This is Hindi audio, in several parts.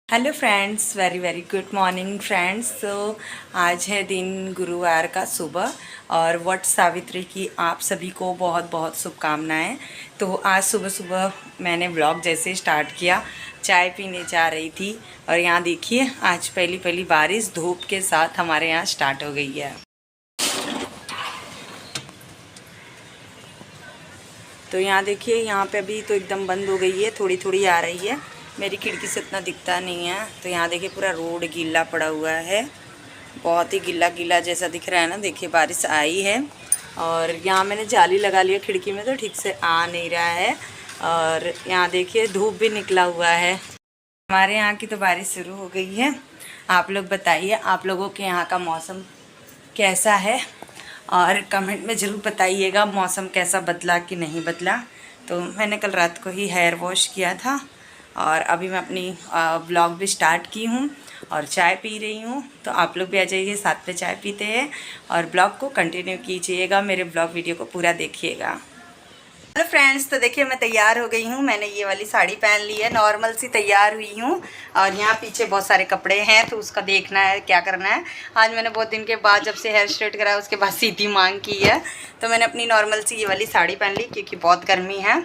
Hello friends, very very good morning friends. आज है दिन गुरुवार का सुबह और वट सावित्री की आप सभी को बहुत बहुत शुभकामनाएं। तो आज सुबह सुबह मैंने व्लॉग जैसे स्टार्ट किया, चाय पीने जा रही थी और यहाँ देखिए आज पहली पहली बारिश धूप के साथ हमारे यहाँ स्टार्ट हो गई है। तो यहाँ देखिए, यहाँ पे अभी तो एकदम बंद हो गई है, थोड़ी थोड़ी आ रही है। मेरी खिड़की से इतना दिखता नहीं है। तो यहाँ देखिए पूरा रोड गीला पड़ा हुआ है, बहुत ही गीला गीला जैसा दिख रहा है ना। देखिए बारिश आई है और यहाँ मैंने जाली लगा लिया खिड़की में, तो ठीक से आ नहीं रहा है। और यहाँ देखिए धूप भी निकला हुआ है। हमारे यहाँ की तो बारिश शुरू हो गई है। आप लोग बताइए, आप लोगों के यहाँ का मौसम कैसा है और कमेंट में ज़रूर बताइएगा मौसम कैसा बदला कि नहीं बदला। तो मैंने कल रात को ही हेयर वॉश किया था और अभी मैं अपनी ब्लॉग भी स्टार्ट की हूँ और चाय पी रही हूँ। तो आप लोग भी आ जाइए, साथ में चाय पीते हैं और ब्लॉग को कंटिन्यू कीजिएगा, मेरे ब्लॉग वीडियो को पूरा देखिएगा। हेलो फ्रेंड्स, तो देखिए मैं तैयार हो गई हूँ। मैंने ये वाली साड़ी पहन ली है, नॉर्मल सी तैयार हुई हूँ। और यहाँ पीछे बहुत सारे कपड़े हैं तो उसका देखना है क्या करना है। आज मैंने बहुत दिन के बाद जब से हेयर स्ट्रेट करा उसके बाद सीधी मांग की है, तो मैंने अपनी नॉर्मल सी ये वाली साड़ी पहन ली क्योंकि बहुत गर्मी है।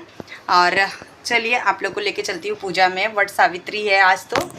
और चलिए आप लोग को लेके चलती हूँ पूजा में। वट सावित्री है आज तो।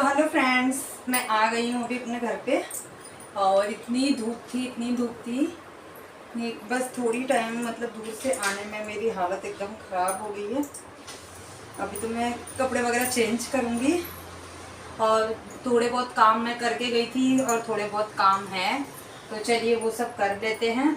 हेलो फ्रेंड्स, मैं आ गई हूँ अभी अपने घर पे और इतनी धूप थी। बस थोड़ी टाइम मतलब दूर से आने में मेरी हालत एकदम ख़राब हो गई है। अभी तो मैं कपड़े वगैरह चेंज करूँगी और थोड़े बहुत काम मैं करके गई थी और थोड़े बहुत काम है, तो चलिए वो सब कर देते हैं।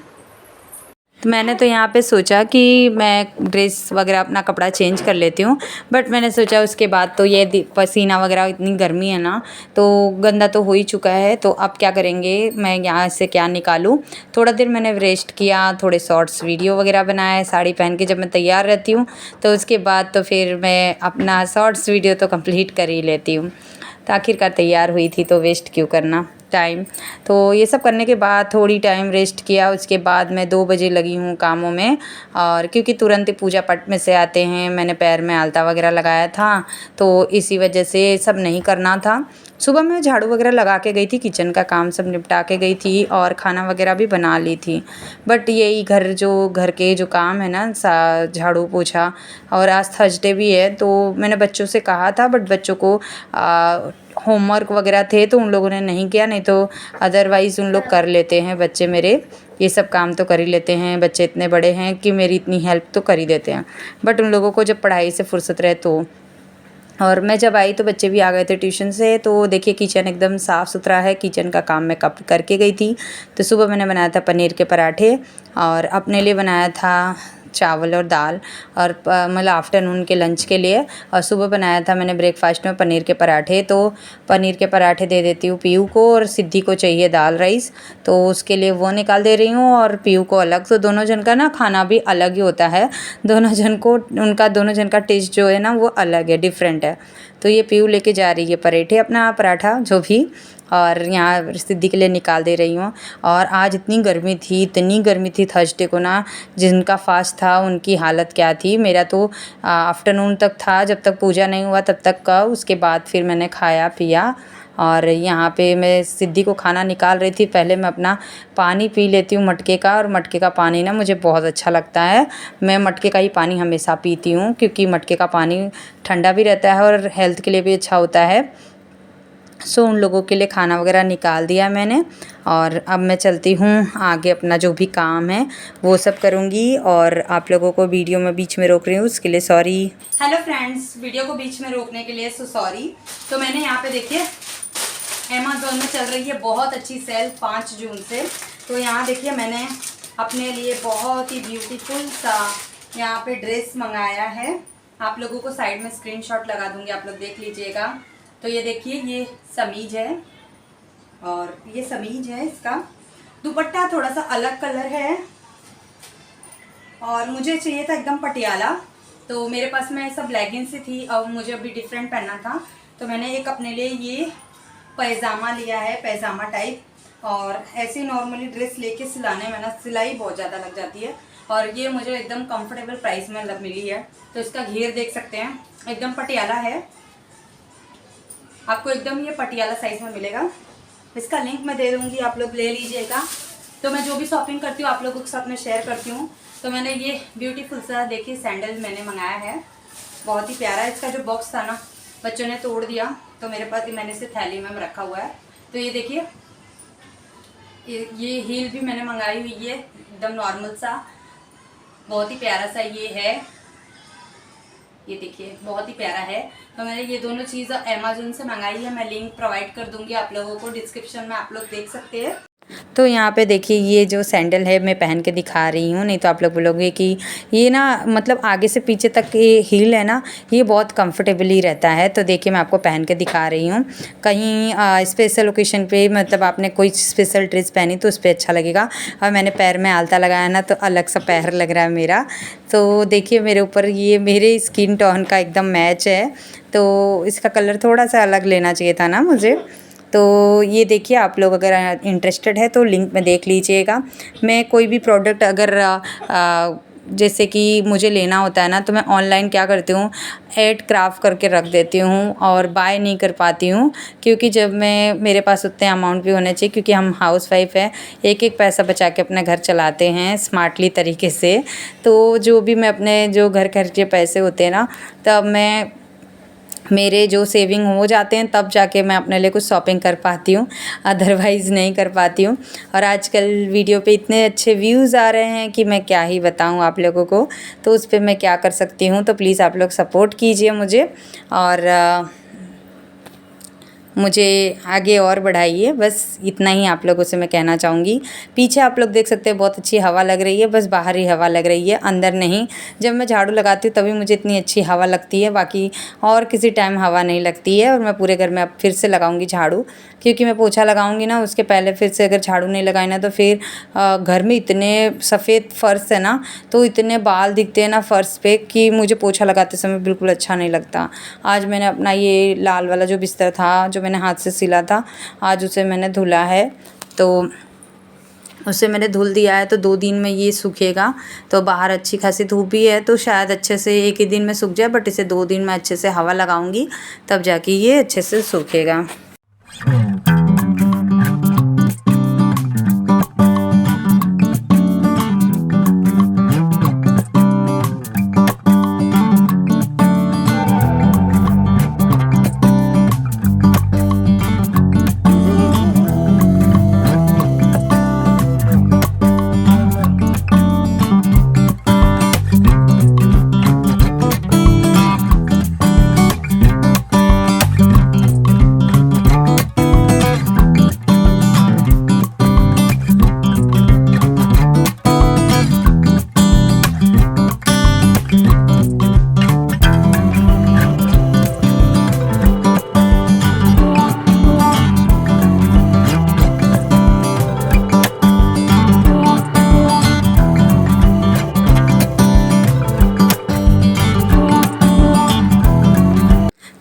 तो मैंने तो यहाँ पे सोचा कि मैं ड्रेस वगैरह अपना कपड़ा चेंज कर लेती हूँ, बट मैंने सोचा उसके बाद तो ये पसीना वगैरह, इतनी गर्मी है ना, तो गंदा तो हो ही चुका है। तो अब क्या करेंगे, मैं यहाँ से क्या निकालूँ। थोड़ा देर मैंने रेस्ट किया, थोड़े शॉर्ट्स वीडियो वगैरह बनाए साड़ी पहन के। जब मैं तैयार रहती हूँ तो उसके बाद तो फिर मैं अपना शॉर्ट्स वीडियो तो कंप्लीट कर ही लेती हूँ। तो आखिरकार तैयार हुई थी तो वेस्ट क्यों करना टाइम। तो ये सब करने के बाद थोड़ी टाइम रेस्ट किया, उसके बाद मैं 2 बजे लगी हूँ कामों में। और क्योंकि तुरंत ही पूजा पाठ में से आते हैं, मैंने पैर में आलता वगैरह लगाया था तो इसी वजह से सब नहीं करना था। सुबह मैं झाड़ू वगैरह लगा के गई थी, किचन का काम सब निपटा के गई थी और खाना वगैरह भी बना ली थी। बट यही घर के जो काम है ना, झाड़ू पोछा, और आज थर्सडे भी है तो मैंने बच्चों से कहा था, बट बच्चों को होमवर्क वगैरह थे तो उन लोगों ने नहीं किया। नहीं तो अदरवाइज़ उन लोग कर लेते हैं, बच्चे मेरे ये सब काम तो कर ही लेते हैं। बच्चे इतने बड़े हैं कि मेरी इतनी हेल्प तो कर ही देते हैं। बट उन लोगों को जब पढ़ाई से फुर्सत रहे तो। और मैं जब आई तो बच्चे भी आ गए थे ट्यूशन से। तो देखिए किचन एकदम साफ़ सुथरा है, किचन का काम मैं कब करके गई थी। तो सुबह मैंने बनाया था पनीर के पराठे और अपने लिए बनाया था चावल और दाल, और मतलब आफ्टरनून के लंच के लिए। और सुबह बनाया था मैंने ब्रेकफास्ट में पनीर के पराठे। तो पनीर के पराठे दे देती हूँ पीयू को, और सिद्धि को चाहिए दाल राइस, तो उसके लिए वो निकाल दे रही हूँ और पीयू को अलग। तो दोनों जन का ना खाना भी अलग ही होता है, दोनों जन का टेस्ट जो है ना वो अलग है, डिफरेंट है। तो ये पीयू लेके जा रही है पराठे, अपना पराठा जो भी, और यहाँ सिद्धि के लिए निकाल दे रही हूँ। और आज इतनी गर्मी थी थर्सडे को ना, जिनका फास्ट था उनकी हालत क्या थी। मेरा तो आफ्टरनून तक था, जब तक पूजा नहीं हुआ तब तक का। उसके बाद फिर मैंने खाया पिया और यहाँ पे मैं सिद्धि को खाना निकाल रही थी। पहले मैं अपना पानी पी लेती हूँ मटके का, और मटके का पानी ना मुझे बहुत अच्छा लगता है। मैं मटके का ही पानी हमेशा पीती हूँ क्योंकि मटके का पानी ठंडा भी रहता है और हेल्थ के लिए भी अच्छा होता है। सो उन लोगों के लिए खाना वगैरह निकाल दिया मैंने, और अब मैं चलती हूँ आगे अपना जो भी काम है वो सब करूँगी। और आप लोगों को वीडियो में बीच में रोक रही हूँ, उसके लिए सॉरी। हेलो फ्रेंड्स, वीडियो को बीच में रोकने के लिए सॉरी। तो मैंने यहाँ पे देखिए अमेज़ॉन में चल रही है बहुत अच्छी सेल 5 जून से। तो यहाँ देखिए मैंने अपने लिए बहुत ही ब्यूटीफुल सा यहाँ पे ड्रेस मंगाया है। आप लोगों को साइड में स्क्रीनशॉट लगा दूंगी, आप लोग देख लीजिएगा। तो ये देखिए ये समीज है, और ये समीज है। इसका दुपट्टा थोड़ा सा अलग कलर है, और मुझे चाहिए था एकदम पटियाला। तो मेरे पास में सब लेगिंग्स थी, अब मुझे अभी डिफरेंट पहनना था। तो मैंने एक अपने लिए ये पैजामा लिया है, पैजामा टाइप। और ऐसी नॉर्मली ड्रेस लेके सिलाने में ना सिलाई बहुत ज़्यादा लग जाती है, और ये मुझे एकदम कंफर्टेबल प्राइस में मिली है। तो इसका घेर देख सकते हैं, एकदम पटियाला है, आपको एकदम ये पटियाला साइज में मिलेगा। इसका लिंक मैं दे दूँगी, आप लोग ले लीजिएगा। तो मैं जो भी शॉपिंग करती हूँ आप लोगों के साथ में शेयर करती हूँ। तो मैंने ये ब्यूटीफुल सा देखिए सैंडल मैंने मंगाया है, बहुत ही प्यारा है। इसका जो बॉक्स था ना बच्चों ने तोड़ दिया, तो मेरे पास मैंने इसे थैली में रखा हुआ है। तो ये देखिए ये हील भी मैंने मंगाई हुई है, एकदम नॉर्मल सा, बहुत ही प्यारा सा ये है। ये देखिए बहुत ही प्यारा है। तो मैंने ये दोनों चीज़ अमेज़न से मंगाई है, मैं लिंक प्रोवाइड कर दूंगी आप लोगों को डिस्क्रिप्शन में, आप लोग देख सकते हैं। तो यहाँ पे देखिए ये जो सैंडल है मैं पहन के दिखा रही हूँ, नहीं तो आप लोग बोलोगे कि ये ना मतलब आगे से पीछे तक ये हील है ना, ये बहुत कंफर्टेबली रहता है। तो देखिए मैं आपको पहन के दिखा रही हूँ। कहीं स्पेशल ओकेशन पे मतलब आपने कोई स्पेशल ड्रेस पहनी तो उस पर अच्छा लगेगा। और मैंने पैर में आलता लगाया ना तो अलग सा पैर लग रहा है मेरा। तो देखिए मेरे ऊपर ये मेरे स्किन टोन का एकदम मैच है, तो इसका कलर थोड़ा सा अलग लेना चाहिए था ना मुझे। तो ये देखिए आप लोग अगर इंटरेस्टेड है तो लिंक में देख लीजिएगा। मैं कोई भी प्रोडक्ट अगर जैसे कि मुझे लेना होता है ना, तो मैं ऑनलाइन क्या करती हूँ, ऐड क्राफ्ट करके रख देती हूँ और बाय नहीं कर पाती हूँ। क्योंकि जब मैं मेरे पास उतने अमाउंट भी होने चाहिए, क्योंकि हम हाउसवाइफ है, एक एक पैसा बचा के अपना घर चलाते हैं स्मार्टली तरीके से। तो जो भी मैं अपने जो घर खर्चे पैसे होते हैं ना, तब मैं मेरे जो सेविंग हो जाते हैं तब जाके मैं अपने लिए कुछ शॉपिंग कर पाती हूँ, अदरवाइज़ नहीं कर पाती हूँ। और आजकल वीडियो पे इतने अच्छे व्यूज़ आ रहे हैं कि मैं क्या ही बताऊँ आप लोगों को, तो उस पे मैं क्या कर सकती हूँ। तो प्लीज़ आप लोग सपोर्ट कीजिए मुझे, और मुझे आगे और बढ़ाइए। बस इतना ही आप लोगों से मैं कहना चाहूँगी। पीछे आप लोग देख सकते हैं बहुत अच्छी हवा लग रही है, बस बाहर ही हवा लग रही है, अंदर नहीं। जब मैं झाड़ू लगाती हूँ तभी मुझे इतनी अच्छी हवा लगती है, बाकी और किसी टाइम हवा नहीं लगती है। और मैं पूरे घर में अब फिर से लगाऊंगी झाड़ू, क्योंकि मैं पोछा लगाऊंगी ना उसके पहले फिर से अगर झाड़ू नहीं लगाई ना तो फिर घर में इतने सफ़ेद फ़र्श है ना, तो इतने बाल दिखते हैं ना फ़र्श पे कि मुझे पोछा लगाते समय बिल्कुल अच्छा नहीं लगता। आज मैंने अपना ये लाल वाला जो बिस्तर था जो मैंने हाथ से सिला था, आज उसे मैंने धुला है। तो उसे मैंने धुल दिया है, तो 2 दिन में ये सूखेगा। तो बाहर अच्छी खासी धूप भी है, तो शायद अच्छे से एक ही दिन में सूख जाए, बट इसे 2 दिन में अच्छे से हवा लगाऊंगी तब जाके ये अच्छे से सूखेगा।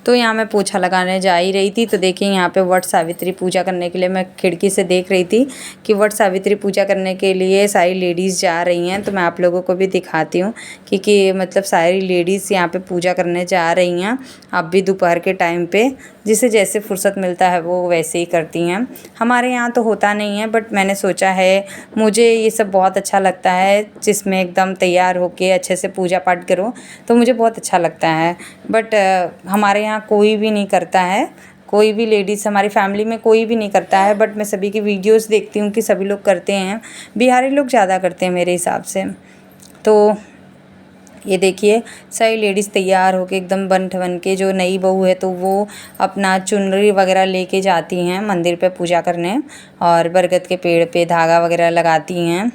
तो यहाँ मैं पोछा लगाने जा ही रही थी, तो देखिए यहाँ पे वट सावित्री पूजा करने के लिए मैं खिड़की से देख रही थी कि वट सावित्री पूजा करने के लिए सारी लेडीज़ जा रही हैं। तो मैं आप लोगों को भी दिखाती हूँ कि मतलब सारी लेडीज़ यहाँ पे पूजा करने जा रही हैं अब भी दोपहर के टाइम पे। जिसे जैसे फुर्सत मिलता है वो वैसे ही करती हैं। हमारे यहाँ तो होता नहीं है, बट मैंने सोचा है, मुझे ये सब बहुत अच्छा लगता है जिसमें एकदम तैयार होके अच्छे से पूजा पाठ करो, तो मुझे बहुत अच्छा लगता है। बट हमारे यहाँ कोई भी नहीं करता है, कोई भी लेडीज़ हमारी फैमिली में कोई भी नहीं करता है, बट मैं सभी की वीडियोस देखती हूँ कि सभी लोग करते हैं। बिहारी लोग ज़्यादा करते हैं मेरे हिसाब से। तो ये देखिए सारी लेडीज़ तैयार होके एकदम बन ठन के, जो नई बहू है तो वो अपना चुनरी वगैरह लेके जाती हैं मंदिर पे पूजा करने, और बरगद के पेड़ पे धागा वगैरह लगाती हैं।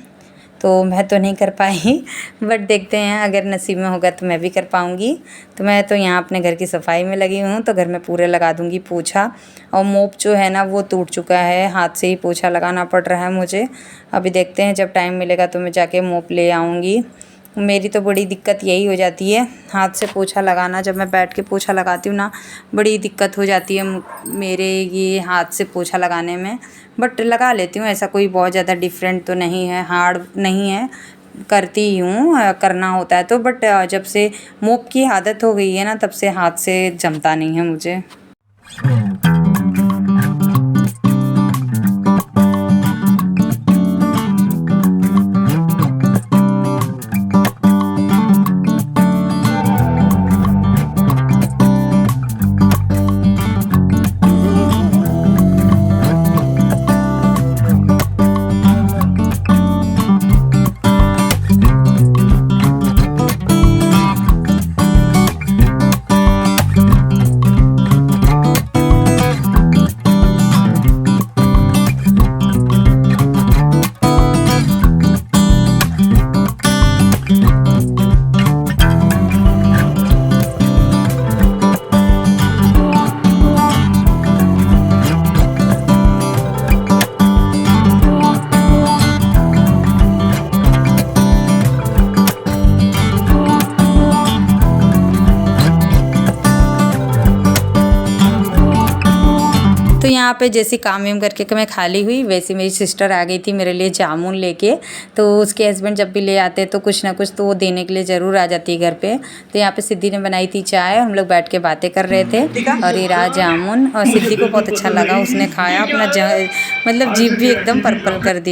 तो मैं तो नहीं कर पाई, बट देखते हैं अगर नसीब में होगा तो मैं भी कर पाऊँगी। तो मैं तो यहाँ अपने घर की सफाई में लगी हूँ, तो घर में पूरे लगा दूँगी पोछा। और मोप जो है ना वो टूट चुका है, हाथ से ही पोछा लगाना पड़ रहा है मुझे। अभी देखते हैं जब टाइम मिलेगा तो मैं जाके मोप ले आऊँगी। मेरी तो बड़ी दिक्कत यही हो जाती है, हाथ से पोछा लगाना। जब मैं बैठ के पोछा लगाती हूँ ना, बड़ी दिक्कत हो जाती है मेरे ये हाथ से पोछा लगाने में। बट लगा लेती हूँ, ऐसा कोई बहुत ज़्यादा डिफरेंट तो नहीं है, हार्ड नहीं है, करती ही हूँ, करना होता है तो। बट जब से मोप की आदत हो गई है ना, तब से हाथ से जमता नहीं है मुझे। तो यहाँ पे जैसे काम वाम करके मैं खाली हुई, वैसे मेरी सिस्टर आ गई थी मेरे लिए जामुन लेके। तो उसके हस्बैंड जब भी ले आते तो कुछ ना कुछ तो वो देने के लिए ज़रूर आ जाती है घर पे। तो यहाँ पे सिद्धि ने बनाई थी चाय, हम लोग बैठ के बातें कर रहे थे, और ये रहा जामुन। और सिद्धि को बहुत अच्छा लगा, उसने खाया, अपना मतलब जीभ भी एकदम पर्पल कर दी।